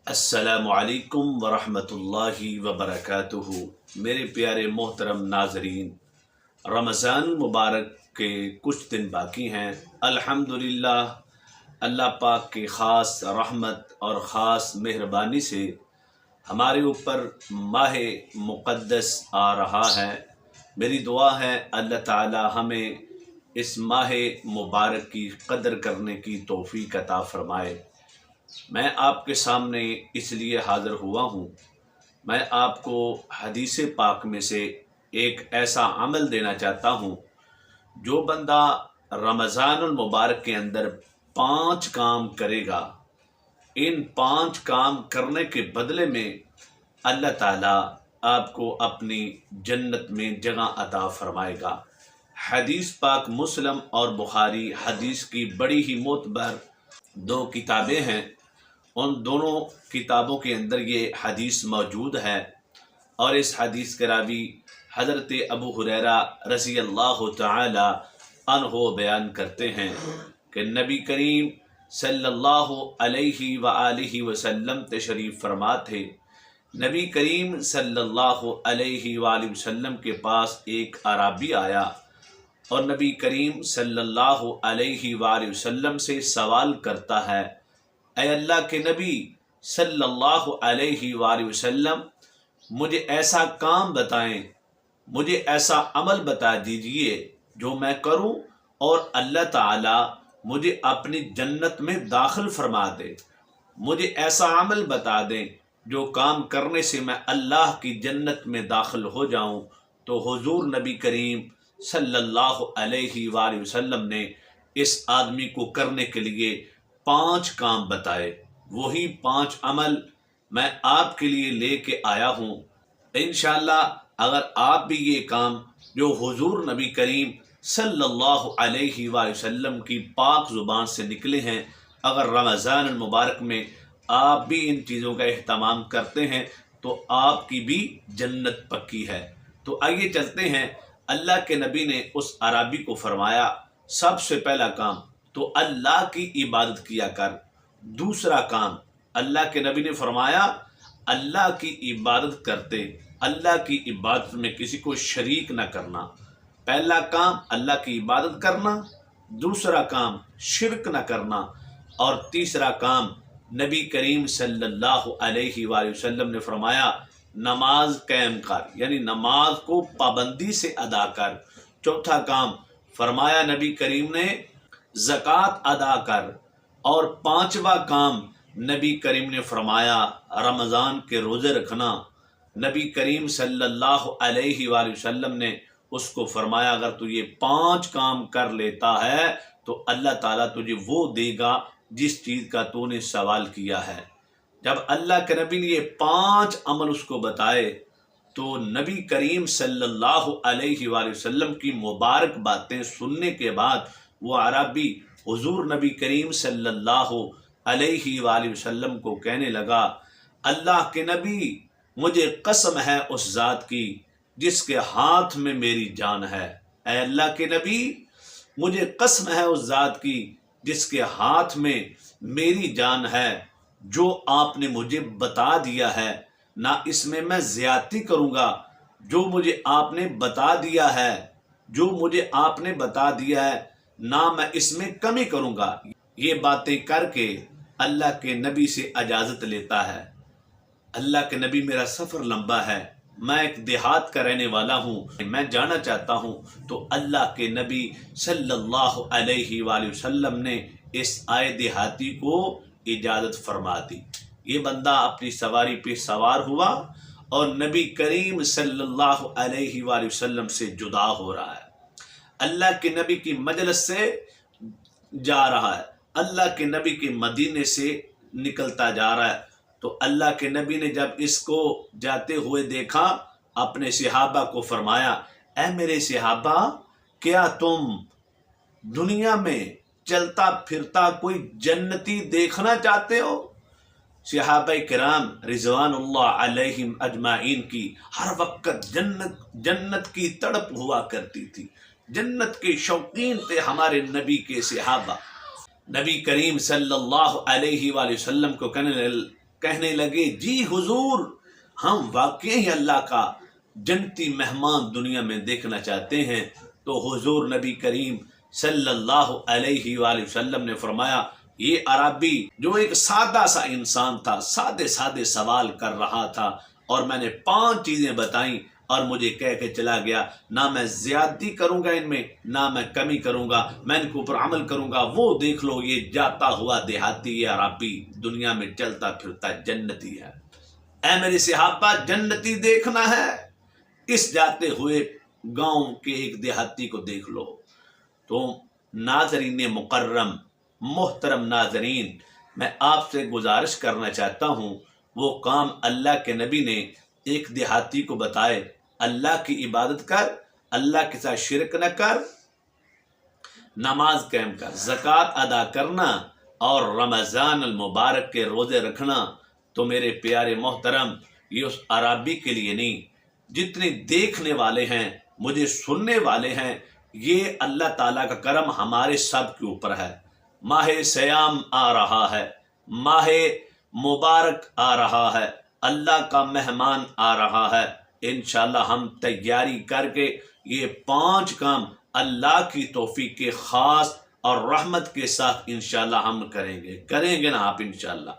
السلام علیکم ورحمۃ اللہ وبرکاتہ۔ میرے پیارے محترم ناظرین، رمضان المبارک کے کچھ دن باقی ہیں۔ الحمدللہ اللہ پاک کی خاص رحمت اور خاص مہربانی سے ہمارے اوپر ماہ مقدس آ رہا ہے۔ میری دعا ہے اللہ تعالی ہمیں اس ماہ مبارک کی قدر کرنے کی توفیق عطا فرمائے۔ میں آپ کے سامنے اس لیے حاضر ہوا ہوں، میں آپ کو حدیث پاک میں سے ایک ایسا عمل دینا چاہتا ہوں جو بندہ رمضان المبارک کے اندر 5 کام کرے گا، ان 5 کام کرنے کے بدلے میں اللہ تعالیٰ آپ کو اپنی جنت میں جگہ عطا فرمائے گا۔ حدیث پاک مسلم اور بخاری حدیث کی بڑی ہی معتبر 2 کتابیں ہیں، ان دونوں کتابوں کے اندر یہ حدیث موجود ہے، اور اس حدیث کے راوی حضرت ابو ہریرہ رضی اللہ تعالی عنہ بیان کرتے ہیں کہ نبی کریم صلی اللہ علیہ وآلہ وسلم تشریف فرما تھے۔ نبی کریم صلی اللہ علیہ وآلہ وسلم کے پاس ایک اعرابی آیا اور نبی کریم صلی اللہ علیہ وآلہ وسلم سے سوال کرتا ہے، اے اللہ کے نبی صلی اللہ علیہ وآلہ وسلم، مجھے ایسا کام بتائیں، مجھے ایسا عمل بتا دیجئے جو میں کروں اور اللہ تعالی مجھے اپنی جنت میں داخل فرما دے۔ مجھے ایسا عمل بتا دیں جو کام کرنے سے میں اللہ کی جنت میں داخل ہو جاؤں۔ تو حضور نبی کریم صلی اللہ علیہ وآلہ وسلم نے اس آدمی کو کرنے کے لیے 5 کام بتائے۔ وہی 5 عمل میں آپ کے لیے لے کے آیا ہوں۔ انشاءاللہ اگر آپ بھی یہ کام جو حضور نبی کریم صلی اللہ علیہ وآلہ وسلم کی پاک زبان سے نکلے ہیں، اگر رمضان المبارک میں آپ بھی ان چیزوں کا اہتمام کرتے ہیں تو آپ کی بھی جنت پکی ہے۔ تو آئیے چلتے ہیں۔ اللہ کے نبی نے اس اعرابی کو فرمایا، سب سے پہلا کام تو اللہ کی عبادت کیا کر۔ دوسرا کام اللہ کے نبی نے فرمایا، اللہ کی عبادت کرتے اللہ کی عبادت میں کسی کو شریک نہ کرنا۔ پہلا کام اللہ کی عبادت کرنا، دوسرا کام شرک نہ کرنا، اور تیسرا کام نبی کریم صلی اللہ علیہ وآلہ وسلم نے فرمایا نماز قائم کر، یعنی نماز کو پابندی سے ادا کر۔ چوتھا کام فرمایا نبی کریم نے زکوٰۃ ادا کر، اور 5واں کام نبی کریم نے فرمایا رمضان کے روزے رکھنا۔ نبی کریم صلی اللہ علیہ وآلہ وسلم نے اس کو فرمایا اگر تو یہ 5 کام کر لیتا ہے تو اللہ تعالیٰ تجھے وہ دے گا جس چیز کا تو نے سوال کیا ہے۔ جب اللہ کے نبی نے یہ 5 عمل اس کو بتائے تو نبی کریم صلی اللہ علیہ وآلہ وسلم کی مبارک باتیں سننے کے بعد وہ عربی حضور نبی کریم صلی اللہ علیہ وآلہ وسلم کو کہنے لگا، اللہ کے نبی مجھے قسم ہے اس ذات کی جس کے ہاتھ میں میری جان ہے۔ اے اللہ کے نبی مجھے قسم ہے اس ذات کی جس کے ہاتھ میں میری جان ہے، جو آپ نے مجھے بتا دیا ہے نہ اس میں زیادتی کروں گا، جو مجھے آپ نے بتا دیا ہے، جو مجھے آپ نے بتا دیا ہے نہ میں اس میں کمی کروں گا۔ یہ باتیں کر کے اللہ کے نبی سے اجازت لیتا ہے۔ اللہ کے نبی میرا سفر لمبا ہے، میں ایک دیہات کا رہنے والا ہوں، میں جانا چاہتا ہوں۔ تو اللہ کے نبی صلی اللہ علیہ وآلہ وسلم نے اس آئے دیہاتی کو اجازت فرما دی۔ یہ بندہ اپنی سواری پہ سوار ہوا اور نبی کریم صلی اللہ علیہ وآلہ وسلم سے جدا ہو رہا ہے، اللہ کے نبی کی مجلس سے جا رہا ہے، اللہ کے نبی کے مدینے سے نکلتا جا رہا ہے۔ تو اللہ کے نبی نے جب اس کو جاتے ہوئے دیکھا، اپنے صحابہ کو فرمایا، اے میرے صحابہ، کیا تم دنیا میں چلتا پھرتا کوئی جنتی دیکھنا چاہتے ہو؟ صحابہ کرام رضوان اللہ علیہم اجمعین کی ہر وقت جنت کی تڑپ ہوا کرتی تھی، جنت کے شوقین تھے ہمارے نبی کے صحابہ۔ نبی کریم صلی اللہ علیہ وآلہ وسلم کو کہنے کہنے لگے جی حضور، ہم واقعی اللہ کا جنتی مہمان دنیا میں دیکھنا چاہتے ہیں۔ تو حضور نبی کریم صلی اللہ علیہ وآلہ وسلم نے فرمایا، یہ عربی جو ایک سادہ سا انسان تھا، سادے سادے سوال کر رہا تھا، اور میں نے 5 چیزیں بتائیں اور مجھے کہہ کے چلا گیا، نہ میں زیادتی کروں گا ان میں، نہ میں کمی کروں گا، میں ان کے اوپر عمل کروں گا۔ وہ دیکھ لو، یہ جاتا ہوا دیہاتی، یہ عربی دنیا میں چلتا پھرتا جنتی ہے۔ اے میرے صحابہ، جنتی دیکھنا ہے، اس جاتے ہوئے گاؤں کے ایک دیہاتی کو دیکھ لو۔ تو ناظرین مکرم، محترم ناظرین، میں آپ سے گزارش کرنا چاہتا ہوں، وہ کام اللہ کے نبی نے ایک دیہاتی کو بتائے، اللہ کی عبادت کر، اللہ کے ساتھ شرک نہ کر، نماز قائم کر، زکوٰۃ ادا کرنا اور رمضان المبارک کے روزے رکھنا۔ تو میرے پیارے محترم، یہ اس عربی کے لیے نہیں، جتنے دیکھنے والے ہیں، مجھے سننے والے ہیں، یہ اللہ تعالیٰ کا کرم ہمارے سب کے اوپر ہے۔ ماہ سیام آ رہا ہے، ماہ مبارک آ رہا ہے، اللہ کا مہمان آ رہا ہے۔ انشاءاللہ ہم تیاری کر کے یہ 5 کام اللہ کی توفیق کے خاص اور رحمت کے ساتھ انشاءاللہ ہم کریں گے نا آپ انشاءاللہ۔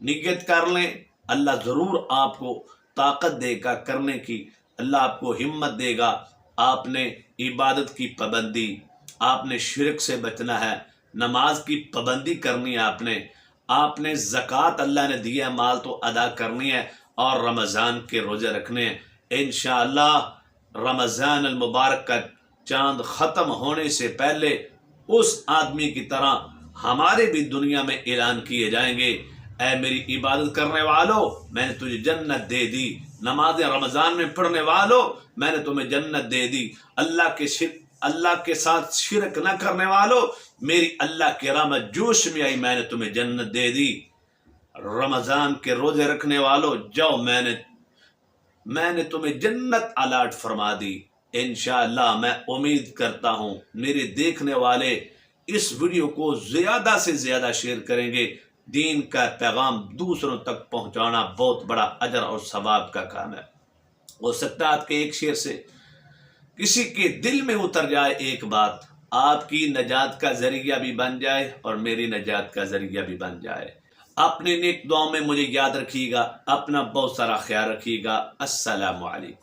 نیت کر لیں، اللہ ضرور آپ کو طاقت دے گا کرنے کی، اللہ آپ کو ہمت دے گا۔ آپ نے عبادت کی پابندی، آپ نے شرک سے بچنا ہے، نماز کی پابندی کرنی ہے، آپ نے زکوٰۃ اللہ نے دیا مال تو ادا کرنی ہے، اور رمضان کے روزے رکھنے ہیں۔ انشاءاللہ رمضان المبارک کا چاند ختم ہونے سے پہلے اس آدمی کی طرح ہمارے بھی دنیا میں اعلان کیے جائیں گے، اے میری عبادت کرنے والوں، میں نے تجھے جنت دے دی، نماز رمضان میں پڑھنے والوں، میں نے تمہیں جنت دے دی، اللہ کے ساتھ شرک نہ کرنے والوں، میری اللہ کی رحمت جوش میں آئی، میں نے تمہیں جنت دے دی، رمضان کے روزے رکھنے والوں جاؤ، میں نے تمہیں جنت الاٹ فرما دی۔ انشاءاللہ میں امید کرتا ہوں میرے دیکھنے والے اس ویڈیو کو زیادہ سے زیادہ شیئر کریں گے۔ دین کا پیغام دوسروں تک پہنچانا بہت بڑا اجر اور ثواب کا کام ہے۔ ہو سکتا ہے آپ کے ایک شیئر سے کسی کے دل میں اتر جائے ایک بات، آپ کی نجات کا ذریعہ بھی بن جائے اور میری نجات کا ذریعہ بھی بن جائے۔ اپنے نیک دعاؤں میں مجھے یاد رکھیے گا، اپنا بہت سارا خیال رکھیے گا۔ السلام علیکم۔